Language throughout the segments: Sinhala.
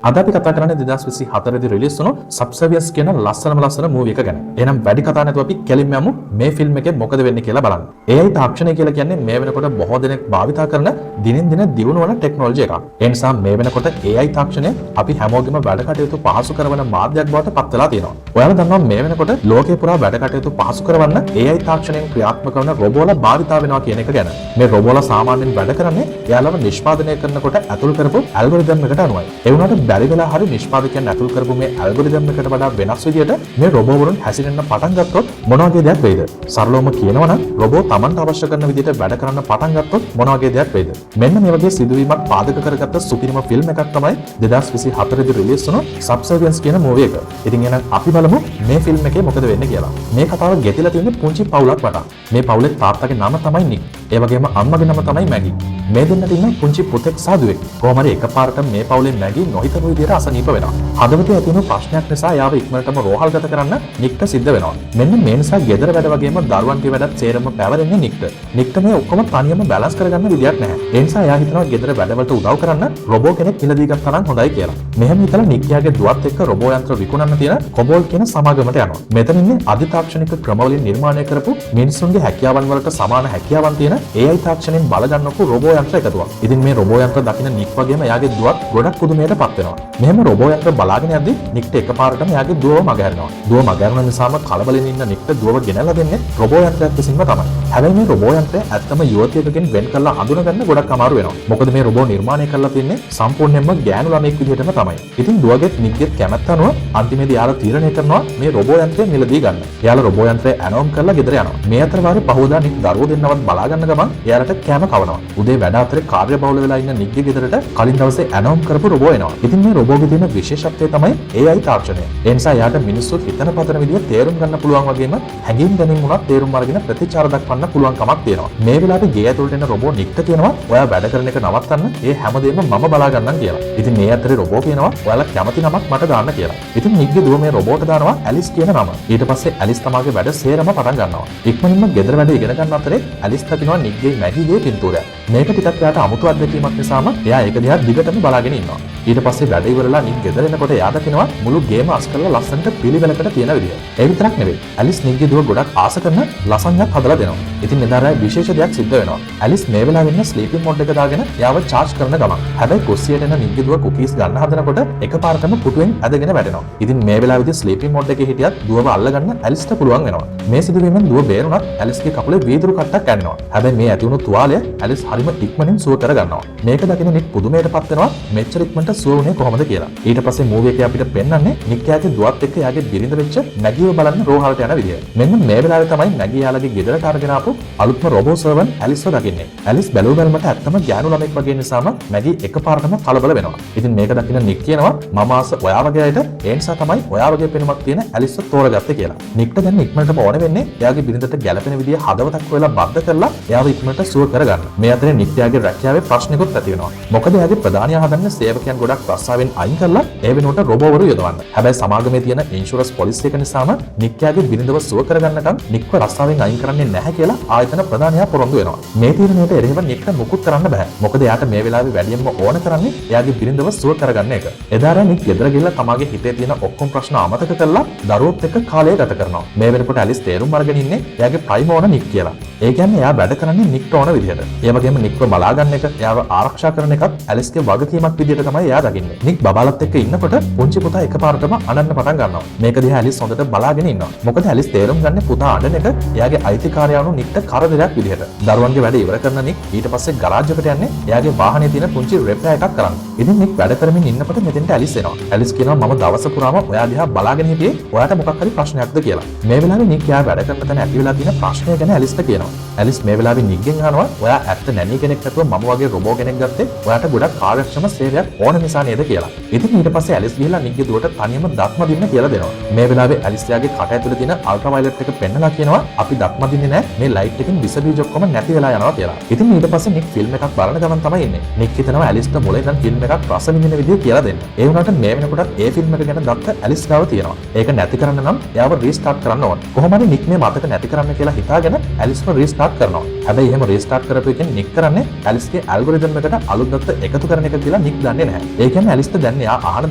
අද අපි කතා කරන්නේ 2024 දී රිලීස් වුණු සබ්සර්වියන්ස් කියන ලස්සන මූවි එක ගැන. එහෙනම් වැඩි කතා නැතුව අපි කෙලින්ම යමු මේ ෆිල්ම් එකේ මොකද වෙන්නේ කියලා බලන්න. AI තාක්ෂණය කියලා කියන්නේ මේ වෙනකොට බොහෝ දෙනෙක් භාවිතා කරන දිනෙන් දින දියුණු වන ටෙක්නොලොජි එකක්. ඒ නිසා මේ වෙනකොට AI තාක්ෂණය අපි හැමෝගෙම වැඩ කටයුතු පහසු කරන මාධ්‍යයක් බවට පත් වෙලා තියෙනවා. ඔයාලා දන්නවා මේ වෙනකොට ලෝකේ පුරා වැඩ කටයුතු පහසු කරවන්න AI තාක්ෂණයෙන් ක්‍රියාත්මක වන රොබෝලා භාවිතා වෙනවා කියන එක ගැන. මේ රොබෝලා සාමාන්‍යයෙන් වැඩ කරන්නේ එයාලව නිෂ්පාදනය කරනකොට ඇතුල් කරපු ඇල්ගොරිතම් එකට අනුවයි. ඒ වුණාට බැරි වෙලා හරි නිෂ්පාදකයන් ඇතුල් කරපු මේ ඇල්ගොරිතම් එකට වඩා වෙනස් විදියට මේ රොබෝවරුන් හැසිරෙන්න පටන් ගත්තොත් මොන වගේ දෙයක් වෙයිද? සරලවම කියනවා නම් රොබෝ Tamanට අවශ්‍ය කරන විදියට වැඩ කරන්න පටන් ගත්තොත් මොන වගේ දෙයක් වෙයිද? මෙන්න මේ වගේ සිදුවීමක් පාදක කරගත්ත සුපිරිම ෆිල්ම් එකක් තමයි 2024 දී රිලීස් වුණු සබ්සර්වියන්ස් කියන මූවි එක. ඉතින් එහෙනම් අපි බලමු මේ ෆිල්ම් එකේ මොකද වෙන්නේ කියලා. මේ කතාව ගෙතිලා තියෙන්නේ පුංචි පවුලක් වටා. මේ පවුලේ තාත්තගේ නම තමයි නික්. ඒ වගේම අම්මගේ නම තමයි මැගි. මේ දෙන්නට ඉන්න පුංචි පුතෙක් සහ දුවෙක්. කොහොම හරි එකපාරට මේ පවුලේ මැගි නොහිතපු විදියට අසනීප වෙනවා. හදවතේ ඇති වුණු ප්‍රශ්නයක් නිසා යාව ඉක්මනටම රෝහල්ගත කරන්න නික්ට සිද්ධ වෙනවා. මෙන්න මේ නිසා ගෙදර වැඩ වගේම දරුවන්ගේ වැඩත් සේරම පැවරෙන්නේ නික්ට. නික්ට මේ ඔක්කොම තනියම බැලන්ස් කරගන්න විදියක් නැහැ. ඒ නිසා එයා හිතනවා ගෙදර වැඩවලට උදව් කරන්න රොබෝ කෙනෙක් ඉලදී ගත්තා නම් හොඳයි කියලා. මෙහෙම හිතලා නික්යාගේ දුවත් එක්ක රොබෝ යන්ත්‍ර විකුණන්න තියෙන කොබෝල් කියන සමාගමට යනවා. මෙතන ඉන්නේ අධිතාක්ෂණික ක්‍රමවලින් නිර්මාණය කරපු මිනිසුන්ගේ හැකියාවන් වලට සමාන හැකියාවන් තියෙන AI තාක්ෂණයෙන් බලගන්නකෝ රොබෝ යන්ත්‍ර එකතුවක්. ඉතින් මේ රොබෝ යන්ත්‍ර දකින්න නික් වගේම එයාගේ දුවත් ගොඩක් පුදුමයටපත් වෙනවා. මෙහෙම රොබෝ යන්ත්‍ර බලාගෙන යද්දි නික්ට එකපාරටම එයාගේ දුවව මගහැරෙනවා. දුව මගහැරෙන නිසාම කලබලෙන් ඉන්න නික්ට දුවව ගෙනල්ලා දෙන්නේ රොබෝ යන්ත්‍රයක් විසින්ම තමයි. හැබැයි මේ රොබෝ යන්ත්‍රය ඇත්තම යුවතියකගෙන් වෙන් කරලා හඳුනගන්න ගොඩක් අමාරු වෙනවා. මොකද මේ රොබෝ නිර්මාණය කරලා තින්නේ සම්පූර්ණයෙන්ම ගෑනු ළමෙක් විදිහටම තමයි. ඉතින් දුවගෙත් නික්ගෙත් කැමැත්ත අනුව අන්තිමේදී යාළුවා තීරණය කරනවා මේ රොබෝ යන්ත්‍රය මිලදී ගන්න. යාළුවා රොබෝ යන්ත්‍රය ඇනෝම් කරලා ගෙදර යනවා. මේ අතර වාරේ පහෝදා නික් දරුවෝ දෙන්නවත් බලා ගන්න ගමන් එයාලට කැම කවනවා. උදේ වැඩ අතරේ කාර්යබහුල වෙලා ඉන්න නික්ගේ ගෙදරට කලින් දවසේ ඇනෝම් කරපු රොබෝ එනවා. ඉතින් මේ රොබෝගේ තියෙන විශේෂත්වය තමයි AI තාක්ෂණය. ඒ නිසා යාට මිනිස්සු හිතන පතන විදිය තේරුම් ගන්න පුළුවන් වගේම හැඟීම් දැනීම් උනත් තේරුම් අරගෙන ප්‍රතිචාර දක්වන්න පුළුවන් කමක් තියෙනවා. මේ වෙලාවේ ගේ ඇතුළට එන රොබෝ නික්ට කියනවා ඔයා වැඩ කරන එක නවත්තන්න ඒ හැමදේම මම බලා ගන්නම් කියලා. ඉතින් මේ අතරේ රොබෝ කියනවා ඔයාලා කැමති නමක් මට දාන්න කියලා. ඉතින් නික්ගේ දුව මේ රොබෝට දානවා ඇලිස් කියන නම. ඊට පස්සේ ඇලිස් තමාගේ වැඩ සේරම පටන් ගන්නවා. ඉක්මනින්ම ගෙදර වැඩ ඉගෙන ගන්න අතරේ ඇලිස් දකිනවා නික්ගේ මැගිගේ පින්තූරය. මේක ටිකක් යාට අමුතු අත්දැකීමක් නිසාම එයා ඒක දිහා දිගටම බලාගෙන ඉන්නවා. ඊට පස්සේ වැඩ ඉවරලා නික් ගෙදර එනකොට එයා දකිනවා මුළු ගේම අස් කරලා ලස්සනට පිළිවෙලකට තියෙන විදිය. ඒ විතරක් නෙවෙයි. ඇලිස් නික්ගේ දුව ගොඩක් ආස කරන ලසන්යක් හදලා දෙනවා. ඉතින් එදා රාත්‍රී විශේෂ දෙයක් සිද්ධ වෙනවා. ඇලිස් මේ වෙලාවෙ ඉන්න ස්ලීපින් මොඩ් එක දාගෙන එයාව චාර්ජ් කරන ගමන් හැබැයි කුස්සියට එන නික්ගේ දුව කුකීස් ගන්න හදනකොට එකපාරටම පුටුවෙන් ඇදගෙන වැටෙනවා. ඉතින් මේ වෙලාවෙදී ස්ලීපින් මොඩ් එකේ හිටියත් දුවව අල්ලගන්න ඇලිස්ට පුළුවන් වෙනවා. මේ සිදුවීමෙන් දුව බේරුණත් ඇලිස්ගේ කකුලේ වීදුරු කට්ටක් ඇන්නවා. හැබැයි මේ ඇති වුණු තුවාලය ඇලිස් හරිම ඉක්මනින් සුව කර ගන්නවා. මේක දකින නික් පුදුමයටපත් වෙනවා මෙච්චර ඉක්මනට සුව වුණේ කොහොමද කියලා. ඊට පස්සේ මූවි එකේ අපිට පෙන්වන්නේ නික් යාගේ දුවත් එක්ක යාගේ බිරිඳ වෙච්ච මැගිව බලන්න රෝහලට යන විදිය. මෙන්න මේ වෙලාවේ තමයි මැගි යාලගේ ගෙදරට අරගෙන ආපු අලුත්ම රොබෝ සර්වන් ඇලිස්ව දකින්නේ. ඇලිස් බැලුව බැලමට ඇත්තම ගෑනු ළමෙක් වගේ නිසාම මැගි එකපාරටම කලබල වෙනවා. ඉතින් මේක දකින නික් කියනවා මම ආස ඔයා වගේ අයට ඒ නිසා තමයි ඔයා වගේ පෙනුමක් තියෙන ඇලිස්ව තෝරගත්තේ කියලා. නික්ට දැන් ඉක්මනටම ඕන වෙන්නේ එයාගේ බිරිඳට ගැළපෙන විදිය හදවතක් හොයලා බද්ධ කරලා එයාව ඉක්මනට සුව කරගන්න. මේ අතරේ නික් යාගේ රැකියාවේ ප්‍රශ්නිකුත් ඇති වෙනවා. මොකද එයාගේ ප්‍රධානියා හදන්නේ සේවකයන් ගොඩක් රස්සාවෙන් අයින් කරලා ඒ වෙනුවට රොබෝවරු යොදවන්න. හැබැයි සමාගමේ තියෙන ඉන්ෂුරන්ස් පොලිසි එක නිසාම නික් යාගේ බිරිඳව සුව කරගන්නකම් නික්ව රස්සාවෙන් අයින් කරන්නේ නැහැ කියලා ආයතන ප්‍රධානියා පොරොන්දු වෙනවා. මේ තීරණයට එරෙහිව නික්ට මුකුත් කරන්න බෑ. මොකද එයාට මේ වෙලාවේ වැඩියෙන්ම ඕන කරන්නේ එයාගේ බිරිඳව සුව කරගන්න එක. එදා රෑ නික් ගෙදර ගිහලා තමාගේ හිතේ තියෙන ඔක්කොම ප්‍රශ්න අමතක කරලා දරුවොත් එක්ක කාලය ගත කරනවා. මේ වෙනකොට ඇලිස් තේරුම් අරගෙන ඉන්නේ එයාගේ ප්‍රයිම ඕන නික් කියලා. ඒ කියන්නේ එයා වැඩ කරන්නේ නික්ට ඕන විදිහට. ඒ වගේම නික්ව බලා ගන්න එක, එයාව ආරක්ෂා කරන එකත් ඇලිස්ගේ වගකීමක් විදිහට තමයි එයා දකින්නේ. නික් බබාලත් එක්ක ඉන්නකොට පුංචි පුතා එකපාරටම අඬන්න පටන් ගන්නවා. මේක දිහා ඇලිස් හොඳට බලාගෙන ඉන්නවා. මොකද ඇලිස් තේරුම් ගන්නේ පුතා අඬන එක එයාගේ අයිතිකාරයවණු නික්ට කරදරයක් විදිහට. දරුවන්ගේ වැඩ ඉවර කරන නික් ඊට පස්සේ ගරාජ් එකට යන්නේ එයාගේ වාහනේ තියෙන පුංචි රෙප්ටා එකක් කරන්න. ඉතින් නික් වැඩ කරමින් ඉන්නකොට මෙතෙන්ට ඇලිස් එනවා. ඇලිස් කියනවා මම දවස පුරාම ඔයා දිහා බලාගෙන හිටියේ ඔයාට මොකක් හරි ප්‍රශ්නයක්ද කියලා. මේ වෙලාවේ නික් එයා වැඩ කරන තැන ඇති වෙලා තියෙන ප්‍රශ්නය ගැන ඇලිස්ට කියනවා. ඇලිස් මේ වෙලාවේ නික්ගෙන් අහනවා ඔයා ඇත්ත නැණි කෙනෙක් නැතුව මම වගේ රොබෝ කෙනෙක් ගත්තේ ඔයාට ගොඩක් කාර්යක්ෂම සේවයක් ඕන නිසා නේද කියලා. ඉතින් ඊට පස්සේ ඇලිස් ගිහලා නික්ගේ දුවට තනියම දත්ම දින්න කියලා දෙනවා. මේ වෙලාවේ ඇලිස් යාගේ කට ඇතුලේ තියෙන අල්ට්‍රාවයලට් එක පෙන්නලා කියනවා අපි දත්ම දින්නේ නැහැ මේ ලයිට් එකෙන් විස බීජ ඔක්කොම නැති වෙලා යනවා කියලා. ඉතින් ඊට පස්සේ නික් ෆිල්ම් එකක් බලන ගමන් තමයි ඉන්නේ. නික් හිතනවා ඇලිස්ට මොලේ ඉඳන් ෆිල්ම් එකක් රස විඳින විදිය කියලා දෙන්න. ඒ වුණාට මේ වෙනකොටත් ඒ ෆිල්ම් එක ගැන දත්ත ඇලිස් ගාව තියෙනවා. ඒක නැති කරන්න නම් එයාව රීස්ටාර්ට් කරන්න ඕන. කොහොම හරි නික් මේ මතක නැති කරන්න කියලා හිතාගෙන ඇලිස්ව රීස්ටාර්ට් කරනවා. හැබැයි එහෙම රීස්ටාර්ට් කරපු එකෙන් නික් කරන්නේ ඇලිස්ගේ ඇල්ගොරිතම් එකට අලුත් දත්ත එකතු කරන එක කියලා නික් දන්නේ නැහැ. ඒ කියන්නේ ඇලිස්ට දැන් එයා අහන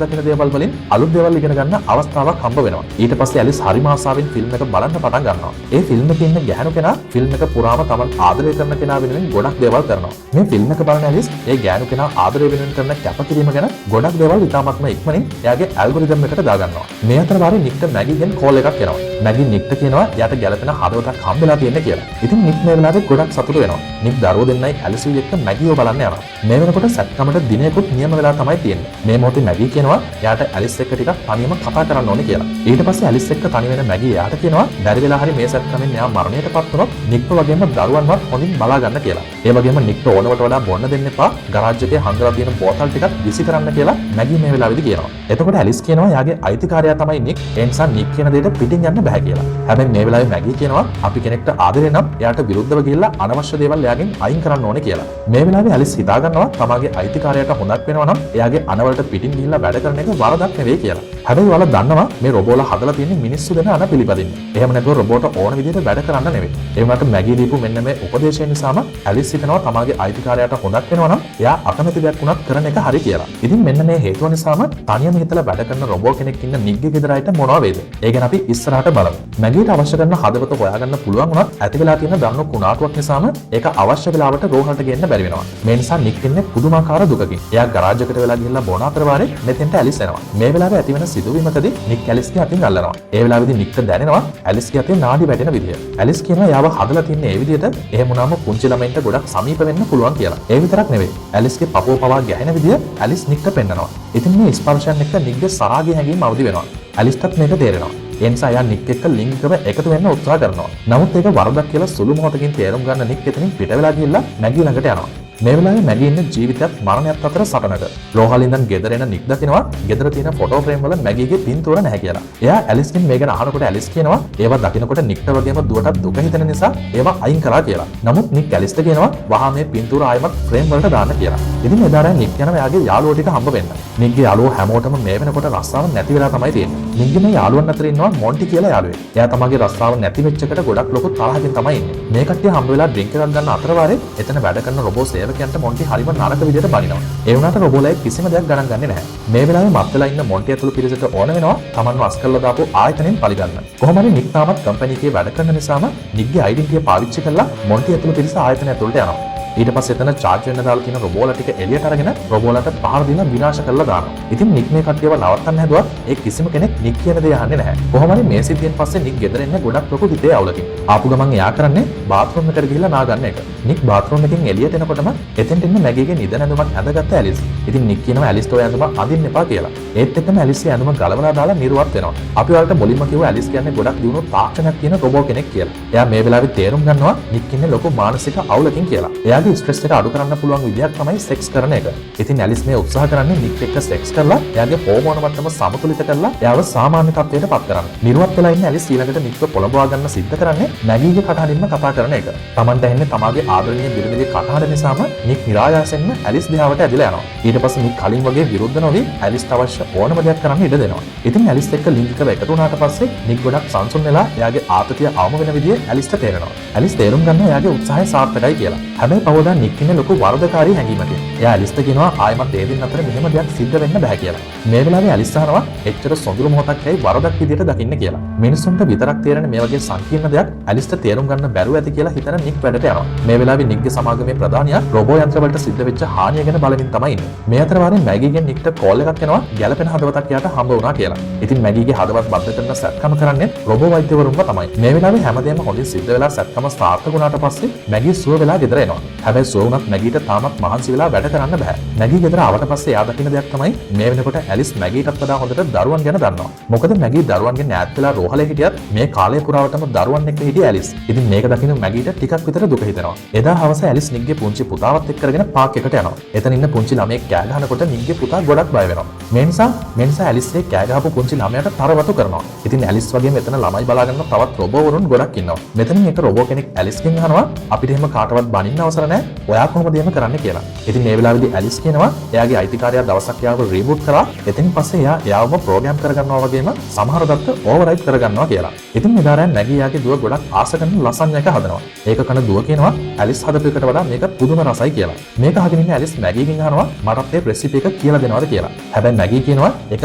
දකින දේවල් වලින් අලුත් දේවල් ඉගෙන ගන්න අවස්ථාවක් හම්බ වෙනවා. ඊට පස්සේ ඇලිස් හරිම ආසාවෙන් ෆිල්ම් එක බලන්න පටන් ගන්නවා. ඒ ෆිල්ම් එකේ ඉන්න ගැහණු කෙනා ෆිල්ම් එක පුරාම Taman ආදරය කරන කෙනා වෙනුවෙන් ගොඩක් දේවල් කරනවා. මේ ෆිල්ම් එක බලන ඇලිස් ඒ ගැහණු කෙනා ආදරය වෙනුවෙන් කරන කැපකිරීම ගැන ගොඩක් දේවල් ඉතාමත්ම ඉක්මනින් එයාගේ ඇල්ගොරිතම් එකට දාගන්නවා. මේ අතර වාරේ නික්ට මැගීගෙන් කෝල් එකක් එනවා. මැගී නික්ට කියනවා එයාට ගැළපෙන හදවතක් හම්බෙලා තියෙන්නේ කියලා. ඉතින් නික් මේ වෙලාවේ ගොඩක් සතුටු වෙනවා. නික් දරුවෝ දෙන්නයි ඇලිස්ව එක්ක මැගීව බලන්න යනවා. මේ වෙනකොට සැත්කමට දිනයකුත් නියම වෙලා තමයි තියෙන්නේ. මේ මොහොතේ මැගී කියනවා එයාට ඇලිස් එක්ක ටිකක් තනියම කතා කරන්න ඕනේ කියලා. ඊට පස්සේ ඇලිස් එක්ක තනි වෙන මැගී එයාට කියනවා බැරි වෙලා හරි මේ සැත්කමෙන් එයා මරණයටපත් වුණොත් නික්ව වගේම දරුවන්වත් හොඳින් බලා ගන්න කියලා. ඒ වගේම නික්ට ඕනවට වඩා බොන්න දෙන්න එපා. ගරාජ් එකේ හංගලා තියෙන බෝතල් ටිකක් විසි කරන්න කියලා මැගී මේ වෙලාවේදී කියනවා. එතකොට ඇලිස් කියනවා එයාගේ අයිතිකාරයා තමයි නික්. ඒ නිසා නික් කියන දෙයට පිටින් යන්න බෑ කියලා. හැබැයි මේ වෙලාවේ මැගී කියනවා අපි කෙනෙක්ට ආදරේ නම් එයාට විරුද්ධව ගිහිල්ලා අනවශ්‍ය දේවල් එයාගෙන් අයින් කරන්න ඕනේ කියලා. මේ වෙලාවේ ඇලිස් හිතා ගන්නවා තමාගේ අයිතිකාරයාට හොඳක් වෙනවා නම් එයාගේ අනවලට පිටින් ගිහිල්ලා වැඩ කරන එක වරදක් නෙවෙයි කියලා. හැබැයි ඔයාලා දන්නවා මේ රොබෝලා හදලා තියෙන්නේ මිනිස්සු දෙන අන පිළිපදින්න. එහෙම නැතුව රොබෝට ඕන විදිහට වැඩ කරන්න නෙවෙයි. ඒ වුණාට මැගී දීපු මෙන්න මේ උපදේශය නිසාම ඇලිස් හිතනවා තමාගේ අයිතිකාරයාට හොඳක් වෙනවා නම් එයා අකමැති දෙයක් වුණත් කරන එක හරි කියලා. ඉතින් මෙන්න මේ හේතුව නිසාම තනියම හිතලා වැඩ කරන රොබෝ කෙනෙක් ඉන්න නිග්ගේ ගෙදරයිට මොනවා වේද? ඒ ගැන අපි ඉස්සරහට බලමු. මැගීට අවශ්‍ය කරන හදවත හොයාගන්න පුළුවන් වුණත් ඇති වෙලා තියෙන දරුණු කුණාටුවක් නිසාම ඒක අවශ්‍ය වෙලාවට රෝහලට ගෙන්න බැරි වෙනවා. මේ නිසා නික් ඉන්නේ පුදුමාකාර දුකකින්. එයා ගරාජ් එකට වෙලා ගිහිල්ලා බොන අතර වාරේ මෙතෙන්ට ඇලිස් එනවා. මේ වෙලාවේ ඇතිවෙන සිදුවීමකදී නික් ඇලිස්ගේ අතින් අල්ලනවා. ඒ වෙලාවේදී නික්ට දැනෙනවා ඇලිස්ගේ අතේ නාඩි වැටෙන විදිය. ඇලිස් කියනවා එයාව හදලා තින්නේ ඒ විදියට එහෙම වුණාම පුංචි ළමයින්ට ගොඩක් සමීප වෙන්න පුළුවන් කියලා. ඒ විතරක් නෙවෙයි. ඇලිස්ගේ පපුව පවා ගැහෙන විදිය ඇලිස් නික්ට පෙන්නනවා. ඉතින් මේ ස්පර්ශයන් එක්ක නික්ගේ සරාගයේ හැඟීම් අවදි වෙනවා. ඇලිස්ටත් මේක තේරෙනවා. ඒ නිසා එයා නික් එක්ක ලිංගිකව එකතු වෙන්න උත්සාහ කරනවා. නමුත් ඒක වරදක් කියලා සුළු මොහොතකින් තේරුම් ගන්න නික් එතනින් පිට වෙලා ගිහිල්ලා මැගී ළඟට යනවා. මේ වෙලාවේ මැගී ඉන්නේ ජීවිතයත් මරණයත් අතර සටනක. රෝහල් ඉඳන් ගෙදර එන නික් දකිනවා ගෙදර තියෙන ෆොටෝ ෆ්‍රේම් වල මැගීගේ පින්තූර නැහැ කියලා. එයා ඇලිස්ගෙන් මේ ගැන අහනකොට ඇලිස් කියනවා ඒවා දකිනකොට නික්ට වගේම දුවටත් දුක හිතෙන නිසා ඒවා අයින් කරා කියලා. නමුත් නික් ඇලිස්ට කියනවා වහා මේ පින්තූර ආයෙමත් ෆ්‍රේම් වලට දාන්න කියලා. ඉතින් එදාට නික් යනවා එයාගේ යාළුවෝ ටික හම්බ වෙන්න. නික්ගේ යාළුවෝ හැමෝටම මේ වෙනකොට රස්සාව නැති වෙලා තමයි තියෙන්නේ. නික්ගේ මේ යාළුවන් අතර ඉන්නවා මොන්ටි කියලා යාළුවෙක්. එයා තමගේ රස්සාව නැති වෙච්ච එකට ගොඩක් ලොකු තරහකින් තමයි ඉන්නේ. මේ කට්ටිය හම්බ වෙලා ඩ්‍රින්ක් එකක් ගන්න අතර වාරේ එතන වැඩ කරන රොබෝ සේවකයන්ට මොන්ටි හරිම නරක විදියට බනිනවා. ඒ වුණාට රොබෝලයි කිසිම දෙයක් ගණන් ගන්නේ නැහැ. මේ වෙලාවේ මත් වෙලා ඉන්න මොන්ටි ඇතුළු පිරිසට ඕන වෙනවා තමන්ව අස් කරලා දාපු ආයතනෙන් පරිගන්න. කොහොම හරි නික් තාමත් කම්පැනි එකේ වැඩ කරන නිසාම නික්ගේ ඩෙන්ටිටිය පාවිච්චි කරලා මොන්ටි ඇතුළු පිරිස ආයතනය ඇතුළට යනවා. ඊට පස්සේ එතන charge වෙන්න දාලා තියෙන රොබෝලා ටික එළියට අරගෙන රොබෝලාට පහර දීලා විනාශ කරලා දානවා. ඉතින් නික් මේ කට්ටියව නවත්තන්න හැදුවත් ඒ කිසිම කෙනෙක් නික් කියන දේ අහන්නේ නැහැ. කොහොම හරි මේ සිද්ධියෙන් පස්සේ නික් ගෙදර එන්නේ ගොඩක් ලොකු හිතේ අවුලකින්. ආපු ගමන් එයා කරන්නේ බාත්රූම් එකට ගිහිල්ලා නා ගන්න එක. නික් බාත්රූම් එකෙන් එළියට එනකොටම එතෙන්ට ඉන්න මැගීගේ නිදන ඇඳුමක් ඇඳගත්ත ඇලිස්. ඉතින් නික් කියනවා ඇලිස්ට ඔය ඇඳුම අඳින්න එපා කියලා. ඒත් එක්කම ඇලිස්ගේ ඇඳුම ගලවලා දාලා නිර්වත් වෙනවා. අපි වලට මුලින්ම කිව්වා ඇලිස් කියන්නේ ගොඩක් දියුණු තාක්ෂණයක් තියෙන රොබෝ කෙනෙක් කියලා. එයා මේ වෙලාවේ තේරුම් ගන්නවා නික් ඉන්නේ ලොකු මානසික අවුලකින් කියලා. එයාගේ ස්ට්‍රෙස් එක අඩු කරන්න පුළුවන් විදියක් තමයි සෙක්ස් කරන එක. ඉතින් ඇලිස් මේ උත්සාහ කරන්නේ නික් එක්ක සෙක්ස් කරලා එයාගේ හෝමෝන මට්ටම සමතුලිත කරලා එයාව සාමාන්‍ය තත්ත්වයට පත් කරන්න. නිර්වත් වෙලා ඉන්න ඇලිස් ඊළඟට නික්ව පොළඹවා ගන්න සිද්ධ කරන්නේ මැගීගේ කටහඬින්ම කතා කරන එක. Tamanට ඇහෙන්නේ තමාගේ ආදරණීය බිරිඳගේ කටහඬ නිසාම නික් નિરાයාසයෙන්ම ඇලිස් දිහාවට ඇදලා යනවා. ඊට පස්සේ නික් කලින් වගේ විරුද්ධ නොවි ඇලිස්ට අවශ්‍ය ඕනම දෙයක් කරන්න ඉඩ දෙනවා. ඉතින් ඇලිස් එක්ක ලිංගිකව එකතු වුණාට පස්සේ නික් ගොඩක් සංසුන් වෙලා එයාගේ ආතතිය අවම වෙන විදිය ඇලිස්ට තේරෙනවා. ඇලිස් තේරුම් ගන්නවා එයාගේ උත්සාහය සාර්ථකයි කියලා. හැබැයි පවදා නික් ඉන්නේ ලොකු වරදකාරී හැඟීමකින්. එයා ඇලිස්ට කියනවා ආයෙමත් ඒ දෙන්න අතර මෙහෙම දෙයක් සිද්ධ වෙන්න බෑ කියලා. මේ වෙලාවේ ඇලිස් අහනවා එච්චර සොඳුරු මොහොතක් ඇයි වරදක් විදියට දකින්න කියලා. මිනිසුන්ට විතරක් තේරෙන මේ වගේ සංකීර්ණ දෙයක් ඇලිස්ට තේරුම් ගන්න බැරුව ඇති කියලා හිතන නික් වැඩට යනවා. මේ වෙලාවේ නික්ගේ සමාගමේ ප්‍රධානියා රොබෝ යන්ත්‍ර වලට සිද්ධ වෙච්ච හානිය ගැන බලමින් තමයි ඉන්නේ. මේ අතර වාරේ මැගීගෙන් නික්ට කෝල් එකක් එනවා ගැළපෙන හදවතක් යාට හම්බ වුණා කියලා. ඉතින් මැගීගේ හදවත් බද්ධ කරන සැත්කම කරන්නේ රොබෝ වෛද්‍යවරුන්ව තමයි. මේ වෙලාවේ හැමදේම හොඳින් සිද්ධ වෙලා සැත්කම සාර්ථක වුණාට පස්සේ මැගී සුව වෙලා ගෙදර එනවා. හැබැයි සුව වුණත් මැගීට තාමත් මහන්සි වෙලා වැඩ කරන්න බෑ. මැගී ගෙදර ආවට පස්සේ එයා දකින්න දෙයක් තමයි මේ වෙනකොට ඇලිස් මැගීටත් වඩා හොඳට දරුවන් ගැන දන්නවා. මොකද මැගී දරුවන්ගෙන් ඈත් වෙලා රෝහලේ හිටියත් මේ කාලය පුරාවටම දරුවන් එක්ක හිටිය ඇලිස්. ඉතින් මේක දකින්න මැගීට ටිකක් විතර දුක හිතෙනවා. එදා හවස ඇලිස් නික්ගේ පුංචි පුතාවත් එක්ක කරගෙන පාක් එකට යනවා. එතන ඉන්න පුංචි ළමයෙක් කෑ ගහනකොට නික්ගේ පුතා ගොඩක් බය වෙනවා. මේ නිසා ඇලිස් ඒ කෑ ගහපු පුංචි ළමයාට තරවටු කරනවා. ඉතින් ඇලිස් වගේම එතන ළමයි බලාගන්න තවත් රොබෝ වරුන් ගොඩක් ඉන්නවා. මෙතනින් එක රොබෝ කෙනෙක් ඇලිස්ගෙන් අහනවා අපිට එහෙම කාටවත් බනින්න අවසර නැහැ ඔයා කොහොමද එහෙම කරන්නේ කියලා. ඉතින් මේ වෙලාවේදී ඇලිස් කියනවා එයාගේ අයිතිකාරයා දවසක් එයාව රීබූට් කරා. එතනින් පස්සේ එයාවම ප්‍රෝග්‍රෑම් කරගන්නවා වගේම සමහර දත්ත ඕවර්රයිට් කරගන්නවා කියලා. ඉතින් මෙදාරයන් නැගී එයාගේ දුව ගොඩක් ආස කරන ලසන් එක හදනවා. ඒක කන දුව කියනවා ඇලිස් හදපු එකට වඩා මේක පුදුම රසයි කියලා. මේක අහගෙන ඉන්න ඇලිස් මැගීගෙන් අහනවා මටත් ඒ රෙසිපි එක කියලා දෙනවද කියලා. හැබැයි මැගී කියනවා ඒක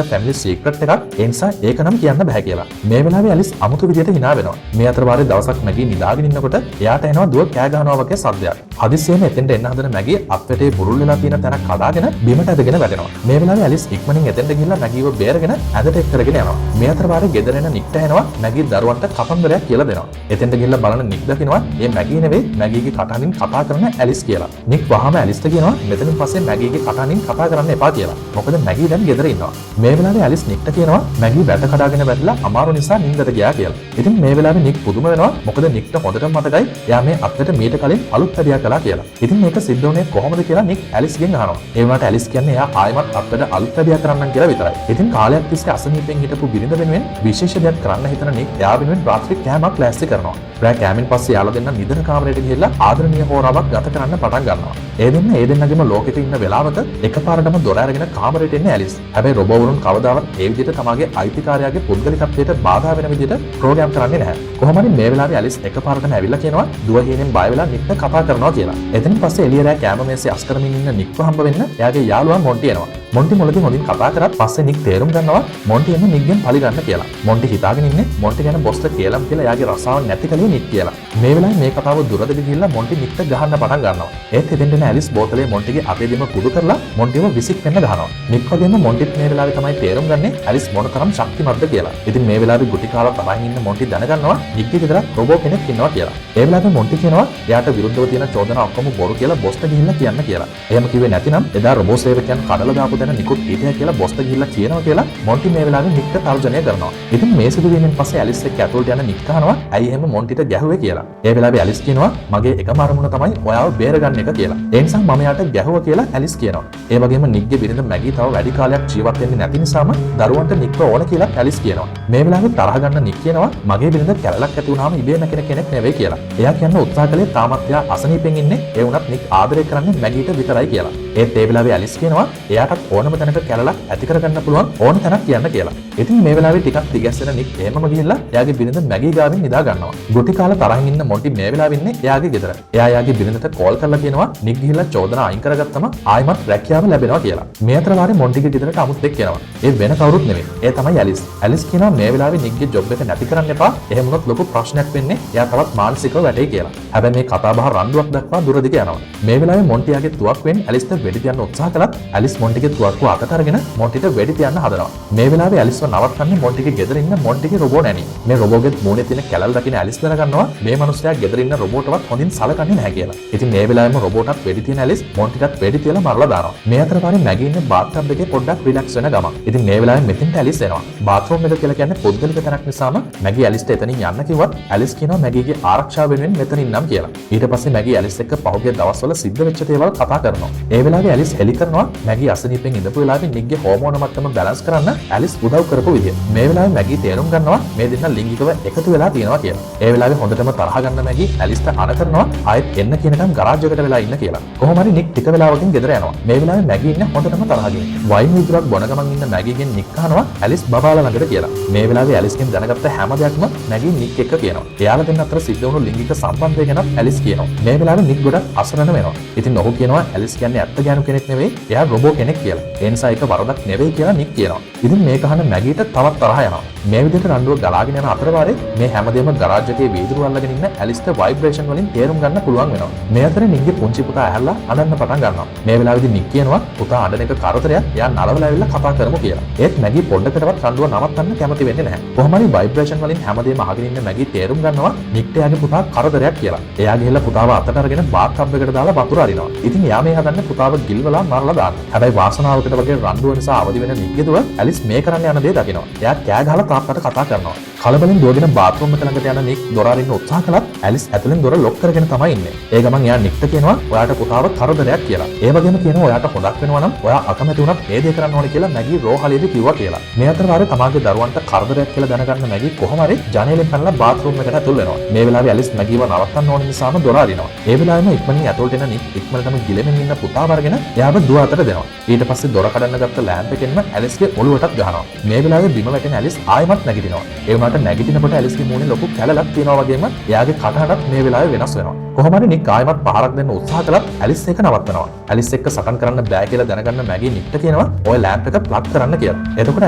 ෆැමිලි සීක්‍රට් එකක් ඒ නිසා ඒක නම් කියන්න බෑ කියලා. මේ වෙලාවේ ඇලිස් අමුතු විදියට hina වෙනවා. මේ අතර වාරේ දවසක් මැගී නිදාගෙන ඉන්නකොට එයාට එනවා දුව කෑ ගහනවා වගේ සද්දයක්. හදිස්සියෙම එතෙන්ට එන්න හදන මැගී අත්වැටේ බුරුල් වෙලා තියෙන තැනක් කඩාගෙන බිමට ඇදගෙන වැටෙනවා. මේ වෙලාවේ ඇලිස් ඉක්මනින් එතෙන්ට ගිහිල්ලා මැගීව බේරගෙන ඇදට එක් කරගෙන යනවා. මේ අතර වාරේ ගෙදර එන නික්ට එනවා මැගී දරුවන්ට කතන්දරයක් කියලා දෙනවා. එතෙන්ට ගිහිල්ලා බලන නික් දකිනවා මේ මැගී නෙවෙයි මැගීගේ කටහඬින් කතා කරන ඇලිස් කියලා. නික් වහාම ඇලිස්ට කියනවා මෙතනින් පස්සේ මැගීගේ කටහඬින් කතා කරන්න එපා කියලා. මොකද මැගී දැන් ගෙදර ඉන්නවා. මේ වෙලාවේ ඇලිස් නික්ට කියනවා මැගී වැට කඩාගෙන වැටලා අමාරු නිසා නිින්දට ගියා කියලා. ඉතින් මේ වෙලාවේ නික් පුදුම වෙනවා. මොකද නික්ට හොඳටම මතකයි එයා මේ අත්වැට මීට කලින් අලුත් වැඩියා කළා කියලා. ඉතින් මේක සිද්ධ වුණේ කොහොමද කියලා නික් ඇලිස්ගෙන් අහනවා. ඒ වුණාට ඇලිස් කියන්නේ එයා ආයෙමත් අත්වැට අලුත් වැඩියා කරන්නම් කියලා විතරයි. ඉතින් කාලයක් තිස්සේ අසනීපෙන් හිටපු බිරිඳ වෙනුවෙන් විශේෂ දෙයක් කරන්න හිතන නික් එයා වෙනුවෙන් රාත්‍රී කෑමක් ලෑස්ති කරනවා. රෑ කෑමෙන් පස්සේ යාළුවා දෙන්න නිදන කාමරයට ගිහිල්ලා ආදරණීය හෝරාවක් ගත කරන්න පටන් ගන්නවා. ඒ දෙන්නගේම ලෝකෙක ඉන්න වෙලාවක එකපාරටම දොර අරගෙන කාමරයට එන්නේ ඇලිස්. හැබැයි රොබෝවරුන් කවදාවත් ඒ විදිහට තමගේ අයිතිකාරයාගේ පුද්ගලිකත්වයට බාධා වෙන විදිහට ප්‍රෝග්‍රෑම් කරන්නේ නැහැ. කොහොම හරි මේ වෙලාවේ ඇලිස් එකපාරටම ඇවිල්ලා කියනවා දුව හේනෙන් බය වෙලා නික්ට කතා කරනවා කියලා. එතනින් පස්සේ එළිය රෑ කෑම මේසේ අස්කරමින් ඉන්න නික්ව හම්බ වෙන්න එයාගේ යාළුවා මොන්ටි එනවා. මොන්ටි මුලදී හොඳින් කතා කරත් පස්සේ නික් තේරුම් ගන්නවා මොන්ටි එන්නේ නික්ගෙන් පලි ගන්න කියලා. මොන්ටි හිතාගෙන ඉන්නේ මොන්ටි ගැන බොස්ට කියලා එයාගේ රසාව නැති කලේ නික් කියලා. මේ වෙලාවේ මේ කතාව දුරදිග ගිහිල්ලා මොන්ටි නික්ට ගහන්න පටන් ගන්නවා. ඒත් එතෙන්ට ඇලිස් බෝතලේ මොන්ටිගේ අතේ දෙම කුඩු කරලා මොන්ටිව විසික් වෙන්න ගහනවා. නික් වගේම මොන්ටිත් මේ වෙලාවේ තමයි තේරුම් ගන්නේ ඇලිස් මොනතරම් ශක්තිමත්ද කියලා. ඉතින් මේ වෙලාවේ ගුටි කාලා තමයි ඉන්න මොන්ටි දැනගන්නවා නික්ගේ ගෙදරක් රොබෝ කෙනෙක් ඉන්නවා කියලා. ඒ වෙලාවේ මොන්ටි කියනවා එයාට විරුද්ධව තියෙන චෝදනා ඔක්කොම බොරු කියලා බොස්ට ගිහිල්ලා කියන්න කියලා. එහෙම කිව්වේ නැතිනම් එදා රොබෝ සේවකයන් කඩලා දාපු තැන නිකුත් හිටියා කියලා බොස්ට ගිහිල්ලා කියනවා කියලා මොන්ටි මේ වෙලාවේ නික්ට තර්ජනය කරනවා. ඉතින් මේ සිදුවීමෙන් පස්සේ ඇලිස් එක්ක ඇතුළට යන නික් කහනවා ඇයි එහෙම මොන්ටිට ගැහුවේ කියලා. ඒ වෙලාවේ ඇලිස් කියනවා මගේ එකම අරමුණ තමයි ඔයාව බේරගන්න එක කියලා. ඒ නිසා මම යාට ගැහුවා කියලා ඇලිස් කියනවා. ඒ වගේම නික්ගේ බිරිඳ මැගී තව වැඩි කාලයක් ජීවත් වෙන්නේ නැති නිසාම දරුවන්ට නික්ව ඕන කියලා ඇලිස් කියනවා. මේ වෙලාවේ තරහ ගන්න නික් කියනවා මගේ බිරිඳ කැලලක් ඇති වුණාම ඉබේ නැකෙන කෙනෙක් නෙවෙයි කියලා. එයා කියන්න උත්සාහ කළේ තාමත් එයා අසනීපෙන් ඉන්නේ ඒ වුණත් නික් ආදරය කරන්නේ මැගීට විතරයි කියලා. ඒත් ඒ වෙලාවේ ඇලිස් කියනවා එයාටත් ඕනම තැනක කැලලක් ඇති කරගන්න පුළුවන් ඕන තැනක් කියන්න කියලා. ඉතින් මේ වෙලාවේ ටිකක් දිගැස්සෙන නික් එහෙමම ගිහිල්ලා එයාගේ බිරිඳ මැගී ගාවින් නිදා ගන්නවා. ගොටි කාලා තරහින් ඉන්න මොන්ටි මේ වෙලාවේ ඉන්නේ එයාගේ ගෙදර. එයා එයාගේ බිරිඳට කෝල් කරලා කියනවා නික් ගිහිල්ලා චෝදනා අයින් කරගත්තම ආයෙමත් රැකියාව ලැබෙනවා කියලා. මේ අතර වාරේ මොන්ටිගේ ගෙදරට අමුත්තෙක් එනවා. ඒ වෙන කවුරුත් නෙවෙයි. ඒ තමයි ඇලිස්. ඇලිස් කියනවා මේ වෙලාවේ නික්ගේ ජොබ් එක නැති කරන්න එපා. එහෙම වුණොත් ලොකු ප්‍රශ්නයක් වෙන්නේ. එයා තවත් මානසිකව වැටේ කියලා. හැබැයි මේ කතා බහ රණ්ඩුවක් දක්වා දුර දිග යනවා. මේ වෙලාවේ මොන්ටියාගේ තුවක්කුවෙන් ඇලිස්ට වෙඩි තියන්න උත්සාහ කළත් ඇලිස් මොන්ටිගේ තුවක්කුව අතට අරගෙන මොන්ටිට වෙඩි තියන්න හදනවා. මේ වෙලාවේ ඇලිස්ව නවත්තන්නේ මොන්ටිගේ ගෙදර ඉන්න මොන්ටිගේ රොබෝ නැණි. මේ රොබෝගේ මූණේ තියෙන කැලල් දකින ඇලිස් දැනගන්නවා මේ මිනිස්සයා ගෙදර ඉන්න රොබෝටවත් හොඳින් සලකන්නේ නැහැ කියලා. ඉතින් මේ වෙලාවෙම රොබෝටත් වෙඩි තියන ඇලිස් මොන්ටිටත් වෙඩි තියලා මරලා දානවා. මේ අතර පාරේ මැගී ඉන්නේ බාත්ටබ් එකේ පොඩ්ඩක් රිලැක්ස් වෙන ගමන්. ඉතින් මේ වෙලාවේ මෙතෙන්ට ඇලිස් එනවා. බාත්රූම් එක කියලා කියන්නේ පුද්ගලික තැනක් නිසාම මැගී ඇලිස්ට එතනින් යන්න කිව්වත් ඇලිස් කියනවා මැගීගේ ආරක්ෂාව වෙනුවෙන් මෙතන ඉන්නම් කියලා. ඊට පස්සේ මැගී ඇලිස් එක්ක පහුගිය දවස්වල සිද්ධ වෙච්ච දේවල් කතා කරනවා. ඒ වෙලාවේ ඇලිස් හෙලි කරනවා මැගී අසනීපෙන් ඉඳපු වෙලාවේ නික්ගේ හෝමෝන මට්ටම බැලන්ස් කරන්න ඇලිස් උදව් කරපු විදිය. මේ වෙලාවේ මැගී තේරුම් ගන්නවා මේ දෙන්න ලිංගිකව එකතු වෙලා තියෙනවා කියලා. ඒ වෙලාවේ හොඳටම තරහ ගන්න මැගී ඇලිස්ට අණ කරනවා ආයෙත් එන්න කියනකම් ගරාජ් එකට වෙලා ඉන්න කියලා. කොහොම හරි නික් ටික වෙලාවකින් ගෙදර යනවා. මේ වෙලාවේ මැගී ඉන්නේ හොඳටම තරහගෙන. වයින් විදුරක් බොන ගමන් ඉන්න මැගීගෙන් නික් කහනවා ඇලිස් බබාලා ළඟට කියලා. මේ වෙලාවේ ඇලිස්ගෙන් දැනගත්ත හැම දෙයක්ම මැගී නික් එක්ක කියනවා. එයාලා දෙන්න අතර සිද්ධ වුණු ලිංගික සම්බන්ධය ගැන ඇලිස් කියනවා. මේ වෙලාවේ නික් ගොඩක් අසරණ වෙනවා. ඉතින් ඔහු කියනවා ඇලිස් කියන්නේ ඇත්ත ගෑනු කෙනෙක් නෙවෙයි එයා රොබෝ කෙනෙක් කියලා. ඒ නිසා ඒක වරදක් නෙවෙයි කියලා නික් කියනවා. ඉතින් මේක අහන මැගීට තවත් තරහ යනවා. මේ විදිහට රණ්ඩුව ගලාගෙන යන අතරවාරේ මේ හැමදේම ගරාජ් එකේ වීදුරු අල්ලගෙන ඉන්න ඇලිස්ට ভাইබ්‍රේෂන් වලින් තේරුම් ගන්න පුළුවන් වෙනවා. මේ අතරේ නික්ගේ පුංචි පුතා ඇහැල්ලා අඬන්න පටන් ගන්නවා. මේ වෙලාවේදී නික් කියනවා පුතා අඬන එක කරදරයක්. එයා නලවලා ඇවිල්ලා කතා කරමු කියලා. ඒත් මැගී පොඩ්ඩකටවත් රණ්ඩුව නවත්තන්න කැමති වෙන්නේ නැහැ. කොහොම හරි ভাইබ්‍රේෂන් වලින් හැමදේම අහගෙන ඉන්න මැගී තේරුම් ගන්නවා නික්ට එයාගේ පුතා කරදරයක් කියලා. එයා ගිහලා පුතාව අතට අරගෙන බාත්ටබ් එකට දාලා වතුර අරිනවා. ඉතින් එයා මේ හදන්නේ පුතාව ගිල්වලා මරලා දාන්න. හැබැයි වාසනාවකට වගේ රණ්ඩුව නිසා අවදි වෙන නික්ගේ දුව ඇලිස් මේ කරන්න යන දේ දකිනවා. එයා කෑ ගහලා තාත්තට කතා කරනවා. කලබලෙන් දුවගෙන බාත්රූම් එක ළඟට යන නික් දොර අරින්න උත්සාහ කළත් ඇලිස් ඇතුලෙන් දොර ලොක් කරගෙන තමයි ඉන්නේ. ඒ ගමන් එයා නික්ට කියනවා ඔයාට පුතාව කරදරයක් කියලා. ඒ වගේම කියනවා ඔයාට හොදක් වෙනවා නම් ඔයා අකමැති වුණත් මේ දේ කරන්න ඕනේ කියලා මැගී රෝහලේදී කිව්වා කියලා. මේ අතර වාරේ තමාගේ දරුවන්ට කරදරයක් කියලා දැනගන්න මැගී කොහොම හරි ජනේලෙන් පැනලා බාත්රූම් එකට ඇතුල් වෙනවා. මේ වෙලාවේ ඇලිස් මැගීව නවත්තන්න ඕන නිසාම දොර අරිනවා. ඒ වෙලාවෙම ඉක්මනින් ඇතුළට එන නික් ඉක්මනටම ගිලෙමින් ඉන්න පුතාව අරගෙන එයාව දුව අතට දෙනවා. ඊට පස්සේ දොර කඩන්න ගත්ත ලෑම්ප් එකෙන්ම ඇලිස්ගේ ඔළුවටත් ගහනවා. මේ වෙලාවේ බිම වැටෙන ඇලිස් ආයෙමත් නැගිටිනවා. ඒ වුණාට නැගිටිනකොට ඇලිස්ගේ මූණේ ලොකු කැලලක් තියෙනවා වගේම එයාගේ කටහඬත් මේ වෙලාවේ වෙනස් වෙනවා. කොහොම හරි නික් ආයෙමත් පහරක් දෙන්න උත්සාහ කළත් ඇලිස් එක නවත්තනවා. ඇලිස් එක්ක සටන් කරන්න බෑ කියලා දැනගන්න මැගී නික්ට කියනවා ඔය ලෑම්ප් එක ප්ලග් කරන්න කියලා. එතකොට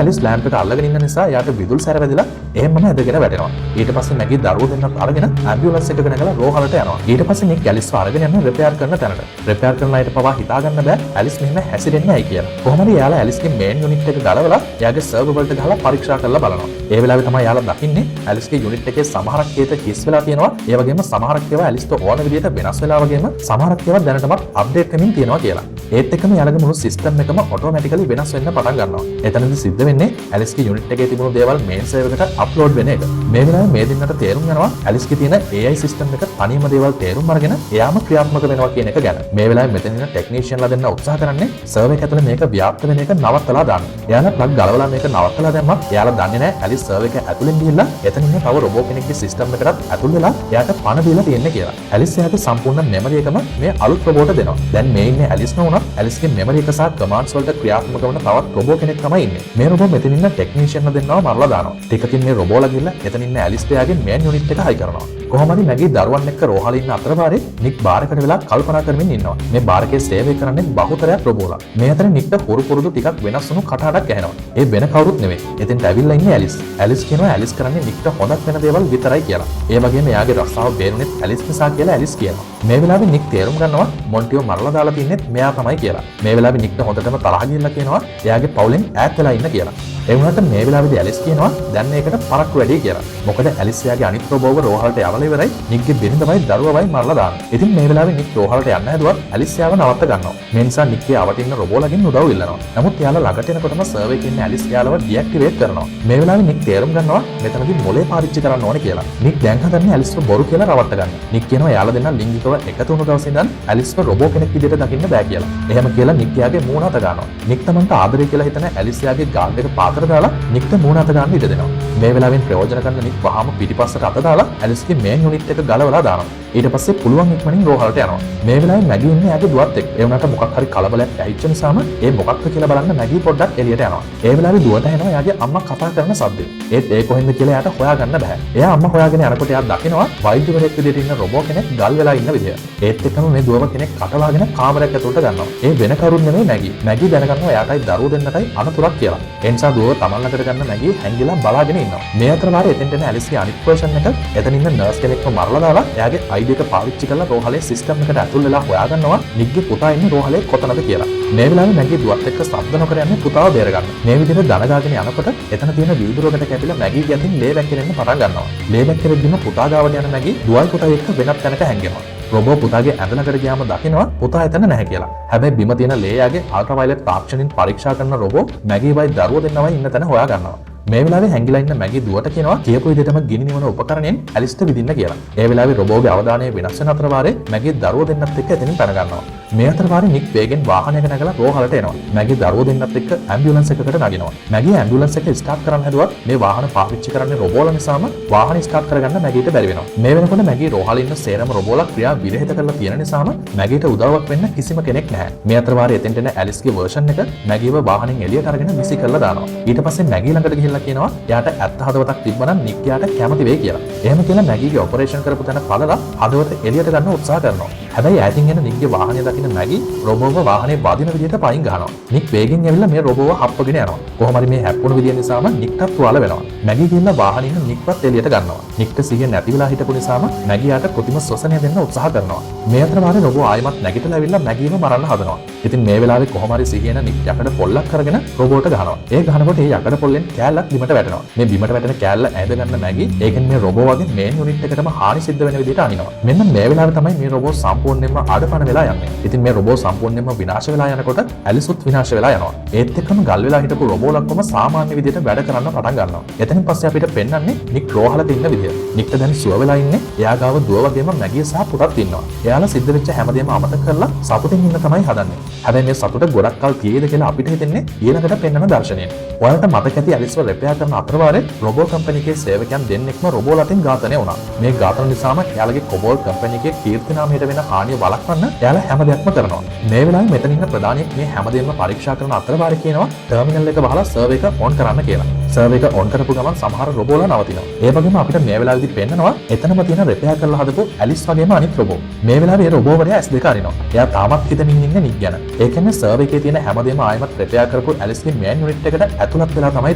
ඇලිස් ලෑම්ප් එක අල්ලගෙන ඉන්න නිසා එයාට විදුල් සැර වැදිලා එහෙමම ඇදගෙන වැටෙනවා. ඊට පස්සේ මැගී දරුවෝ දෙන්නත් අරගෙන ඇම්බියුලන්ස් එකක නැගලා රෝහලට යනවා. ඊට පස්සේ නික් ඇලිස්ව අරගෙන යනවා රිපෙයාර් කරන තැනට. රිපෙයාර් කරන අයට පවා හිතා ගන්න බෑ ඇලිස් මෙහෙම හැසිරෙන්නේ ඇයි කියලා. කොහොම හරි එයාලා ඇලිස්ගේ මේන් යුනිට් එක ගලවලා එයාගේ සර්වර් වලට ගහලා පරීක්ෂා කරලා බලනවා. ඒ වෙලාවේ තමයි එයාලා දකින්නේ ඇලිස්ගේ යුනිට් එකේ සමහරක් කේත හිස් වෙලා තියෙනවා. ඒ වගේම සමහරක් ඒවා ඇලිස්ට ඕන විදිහට වෙනස් වෙලා වගේම සමහරක් ඒවා දැනටමත් අප්ඩේට් වෙමින් තියෙනවා කියලා. ඒත් එක්කම යාළගේ මුළු සිස්ටම් එකම ඔටෝමැටිකලි වෙනස් වෙන්න පටන් ගන්නවා. එතනදී සිද්ධ වෙන්නේ ඇලිස්ගේ යුනිට් එකේ තිබුණු දේවල් මේන් සර්වර් එකට අප්ලෝඩ් වෙන එක. මේ වෙලාවේ මේ දෙන්නට තේරුම් යනවා ඇලිස්ගේ තියෙන AI සිස්ටම් එක තනියම දේවල් තේරුම් අරගෙන එයාම ක්‍රියාත්මක වෙනවා කියන එක ගැන. මේ වෙලාවේ මෙතන ඉන්න ටෙක්නීෂියන්ලා දෙන්න උත්සාහ කරන්නේ සර්වර් එක ඇතුලේ මේක ව්‍යාප්ත වෙන එක නවත්තලා දාන්න. එයාලා ප්ලග් ගලවලා මේක නවත්තලා දැම්මත් එයාලා දන්නේ නැහැ ඇලිස් සර්වර් එක ඇතුලෙන් ගිහිල්ලා එතන ඉන්න තව රොබෝ කෙනෙක්ගේ සිස්ටම් එකටත් ඇතුල් වෙලා එයාට පණ දීලා තියෙන්නේ කියලා. ඇලිස් එයාගේ සම්පූර්ණ මෙමරි එකම මේ අලුත් රොබෝට දෙනවා. දැන් මේ ඉන්නේ ඇලිස් නොවුනත් ඇලිස්ගේ මෙමරි එක සහ කමාන්ඩ්ස් වලට ක්‍රියාත්මක වන තවත් රොබෝ කෙනෙක් තමයි ඉන්නේ. මේ රොබෝ මෙතන ඉන්න ටෙක්නීෂියන්ලා දෙන්නව මරලා දානවා. ටිකකින් මේ රොබෝලා ගිහිල්ලා එතන ඉන්න ඇලිස් එයාගේ මේන් යුනිට් එක හයි කරනවා. කොහොම හරි මැගී දරුවන් එක්ක රෝහලේ ඉන්න අතරපාරේ නික් බාර් එකට වෙලා කල්පනා කරමින් ඉන්නවා. මේ බාර් එකේ සේවය කරන්නේ බහුතරයක් රොබෝලා. මේ අතර නික්ට හුරු පුරුදු ටිකක් වෙනස් වුණු කටහඬක් ඇහෙනවා. ඒ වෙන කවුරුත් නෙවෙයි. එතෙන්ට ඇවිල්ලා ඉන්නේ ඇලිස්. ඇලිස් කියනවා ඇලිස් කරන්නේ නික්ට හොඳක් වෙන දේවල් විතරයි කියලා. ඒ වගේම එයාගේ රස්සාව බේරුණෙත් ඇලිස් නිසා කියලා ඇලිස් කියනවා. මේ වෙලාවේ නික් තේරුම් ගන්නවා මොන්ටියෝ මරලා දාලා තින්නෙත් මෙයා තමයි කියලා. මේ වෙලාවේ නික්ට හොඳටම තරහ ගිහිල්ලා කියනවා එයාගේ පවුලෙන් ඈත් වෙලා ඉන්න කියලා. ඒ වුණාට මේ වෙලාවේදී ඇලිස් කියනවා දැන් මේකට පරක්කු වැඩි කියලා. මොකද ඇලිස් එයාගේ අනිත් රොබෝව රෝහලට යවලා ඉවරයි. නික්ගේ බිරිඳමයි දරුවවයි මරලා දාන්නේ. ඉතින් මේ වෙලාවේ නික් රෝහලට යන්න හැදුවත් ඇලිස් එයාව නවත්ත ගන්නවා. මේ නිසා නික්ගේ අවටින්න රොබෝලගෙන් උදව් ඉල්ලනවා. නමුත් එයාලා ළඟට එනකොටම සර්වර් එකේ ඉන්න ඇලිස් එයාලව ඩිඇක්ටිවේට් කරනවා. මේ වෙලාවේ නික් තේරුම් ගන්නවා මෙතනදී මොලේ පාවිච්චි කරන්න ඕනේ කියලා. නික් දැන් හදන්නේ ඇලිස්ව බොරු කියලා රවට්ට ගන්න. නික් කියනවා එයාලා දෙන්නා ලිංගිකව එකතු වුණු දවසේ ඉඳන් ඇලිස්ව රොබෝ කෙනෙක් විදිහට දකින්න බෑ කියලා. එහෙම කියලා නික් එයාගේ මූණ අත ගන්නවා. නික් තමන්ට ආදරය කියලා හිතන ඇලිස් එයාගේ ගාඩ් එක පාතර දාලා නික්ට මූණ අත ගන්න ඉඩ දෙනවා. මේ වෙලාවෙන් ප්‍රයෝජන ගන්න නික් වහාම පිටිපස්සට අත දාලා ඇලිස්ගේ මේන් යුනිට් එක ගලවලා දානවා. ඊට පස්සේ පුළුවන් ඉක්මනින් රෝහලට යනවා. මේ වෙලාවේ මැගී ඉන්නේ එයාගේ දුවත් එක්ක. ඒ වුණාට මොකක් හරි කලබලයක් ඇහිච්ච නිසාම ඒ මොකක්ද කියලා බලන්න මැගී පොඩ්ඩක් එළියට යනවා. ඒ වෙලාවේ දුවට එනවා එයාගේ අම්මා කතා කරන සද්දය. ඒත් ඒ කොහෙන්ද කියලා එයාට හොයාගන්න බෑ. එයා අම්මා හොයාගෙන යනකොට එයා දකිනවා වෛද්‍යවරයෙක් විදිහට ඉන්න රොබෝ කෙනෙක් ගල් වෙලා ඉන්න විදිය. ඒත් එක්කම මේ දුවව කෙනෙක් කටවාගෙන කාමරයක් ඇතුළට ගන්නවා. ඒ වෙන කවුරුත් නෙමෙයි මැගී. මැගී දැනගන්නවා එයාටයි දරුවෝ දෙන්නටයි අනතුරක් කියලා. ඒ නිසා දුවව තමන් ළඟට ගන්න මැගී හැංගිලා බලාගෙන ඉන්නවා. මේ අතර වාරේ එතෙන්ට එන ඇලිස්ගේ අනිත් වර්ෂන් එක එතන ඉන්න නර්ස් කෙනෙක්ව මරලා දාලා එයාගේ ID එක පාවිච්චි කරලා රෝහලේ සිස්ටම් එකට ඇතුල් වෙලා හොයාගන්නවා නික්ගේ පුතා ඉන්නේ රෝහලේ කොතනද කියලා. මේ වෙලාවේ මැගී දුවත් එක්ක ශබ්ද නොකර යන්නේ පුතාව බේරගන්න. මේ විදිහට දනගාගෙන යනකොට එතන තියෙන වීදුරුවකට කැපිලා මැගීගේ අතින් ලේ වැක්කිරෙන්න පටන් ගන්නවා. ලේ වැක්කිරෙද්දිම පුතා ගාවට යන මැගී දුවයි පුතයි එක්ක වෙනත් තැනක හැංගෙනවා. රොබෝ පුතාගේ ඇඳලකට ගියාම දකිනවා පුතා එතන නැහැ කියලා. හැබැයි බිම තියෙන ලේයාගේ අල්ට්‍රාවයලට් තාක්ෂණින් පරීක්ෂා කරන රොබෝ මැගීවයි දරුවෝ දෙන්නවයි ඉන්න තැන හොයා ගන්නවා. මේ වෙලාවේ හැංගිලා ඉන්න මැගී දුවට කියනවා කියපු විදිහටම ගිනි නිවන උපකරණයෙන් ඇලිස්ට විදින්න කියලා. ඒ වෙලාවේ රොබෝගේ අවධානය වෙනස් වෙන අතර වාරේ මැගී දරුවෝ දෙන්නත් එක්ක එතනින් පැන ගන්නවා. මේ අතර වාරේ නික් වේගෙන් වාහනයක නැගලා රෝහලට එනවා. මැගී දරුවෝ දෙන්නත් එක්ක ඇම්බියුලන්ස් එකකට නගිනවා. මැගී ඇම්බියුලන්ස් එක ස්ටාර්ට් කරන්න හැදුවත් මේ වාහන පාවිච්චි කරන්නේ රොබෝලා නිසාම වාහන ස්ටාර්ට් කරගන්න මැගීට බැරි වෙනවා. මේ වෙනකොට මැගී රෝහලේ ඉන්න සේරම රොබෝලා ක්‍රියා විරහිත කරලා තියෙන නිසාම මැගීට උදව්වක් වෙන්න කිසිම කෙනෙක් නැහැ. මේ අතර වාරේ එතෙන්ට එන ඇලිස්ගේ වර්ෂන් එක මැගීව වාහනෙන් එළියට අරගෙන විසි කරලා දානවා. ඊට පස්සේ මැගී ළඟට ගිහිල්ලා කියනවා එයාට ඇත්ත හදවතක් තිබ්බනම් නික් යාට කැමති වෙයි කියලා. එහෙම කියලා මැගීගේ ඔපරේෂන් කරපු තැන පළලා හදවත එළියට ගන්න උත්සාහ කරනවා. හැබැයි ඈතින් එන නික්ගේ වාහනය දකින්න මැගී රොබෝව වාහනේ වදින විදිහට පයින් ගහනවා. නික් වේගෙන් ඇවිල්ලා මේ රොබෝව හප්පගෙන යනවා. කොහොම හරි මේ හැප්පුණු විදිය නිසාම නික්ටත් තුවාල වෙනවා. මැගී ගිහිල්ලා වාහනේ ඉන්න නික්වත් එළියට ගන්නවා. නික්ට සිහිය නැති වෙලා හිටපු නිසාම මැගී යාට කෘතිම ශ්වසනය දෙන්න උත්සාහ කරනවා. මේ අතර වාරේ රොබෝ ආයෙමත් නැගිටලා ඇවිල්ලා මැගීව මරන්න හදනවා. ඉතින් මේ වෙලාවේ කොහොම හරි සිහිය නැ නික් යකඩ පොල්ලක් කරගෙන රොබෝට ගහනවා. ඒ ගහනකොට ඒ යකඩ පොල්ලෙන් කෑල්ලක් බිමට වැටෙනවා. මේ බිමට වැටෙන කෑල්ල ඇද ගන්න මැගී ඒකෙන් මේ රොබෝ වගේ මේන් යුනිට් එකටම හානි සිද්ධ වෙන විදිහට අනිනවා. මෙන්න මේ වෙලාවේ තමයි මේ රොබෝ සම්පූර්ණ සම්පූර්ණයෙන්ම අඩපණ වෙලා යන්නේ. ඉතින් මේ රොබෝ සම්පූර්ණයෙන්ම විනාශ වෙලා යනකොට ඇලිසුත් විනාශ වෙලා යනවා. ඒත් එක්කම ගල් වෙලා හිටපු රොබෝලක්කම සාමාන්‍ය විදිහට වැඩ කරන්න පටන් ගන්නවා. එතනින් පස්සේ අපිට පෙන්වන්නේ නික් රෝහලක ඉන්න විදිය. නික්ට දැන් සුව වෙලා ඉන්නේ. එයා ගාව දුව වගේම මැගිය සහ පුතත් ඉන්නවා. එයාලා සිද්ධ වෙච්ච හැමදේම අමතක කරලා සතුටින් ඉන්න තමයි හදන්නේ. හැබැයි මේ සතුට ගොඩක් කල් තියෙයිද කියලා අපිට හිතෙන්නේ ඊළඟට පෙන්වන දර්ශනයෙන්. ඔයාලට මතක ඇති ඇලිස්ව රෙපෙයාර් කරන අතරවාරේ රොබෝ කම්පැනි එකේ සේවකයන් දෙන්නෙක්ම රොබෝල අතින් ඝාතනය වුණා. මේ ඝාතන නිසාම එයාලගේ කොබෝල් කම්පැනි එකේ කීර්ති නාමයට වෙන හානිය වළක්වන්න එයාලා හැම දෙයක්ම කරනවා. මේ වෙලාවේ මෙතන ඉන්න ප්‍රධානියෙක් මේ හැමදේම පරීක්ෂා කරන අතරවාරේ කියනවා ටර්මිනල් එක වහලා සර්වර් එක ඔන් කරන්න කියලා. සර්වර් එක ඔන් කරපු ගමන් සමහර රොබෝලා නවතිනවා. ඒ වගේම අපිට මේ වෙලාවේදී පෙන්නනවා එතනම තියෙන රෙපෙයාර් කරලා හදපු ඇලිස් වගේම අනිත් රොබෝ. මේ වෙලාවේ රොබෝ වරයා S2 අරිනවා. එයා තාමත් හිතමින් ඉන්නේ නික් ගැන. ඒ කියන්නේ සර්වර් එකේ තියෙන හැමදේම ආයෙමත් රෙපෙයාර් කරපු ඇලිස්ගේ මේන් යුනිට් එකට ඇතුළත් වෙලා තමයි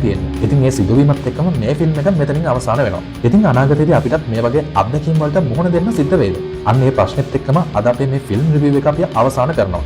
තියෙන්නේ. ඉතින් මේ සිදුවීමත් එක්කම මේ ෆිල්ම් එක මෙතනින් අවසන් වෙනවා. ඉතින් අනාගතයේදී අපිටත් මේ වගේ අත්දැකීම් වලට මුහුණ දෙන්න සිද්ධ වෙයිද? අන්න ඒ ප්‍රශ්නෙත් එක්කම අද අපේ මේ ෆිල්ම් රිවිව් එක අපි අවසන් කරනවා.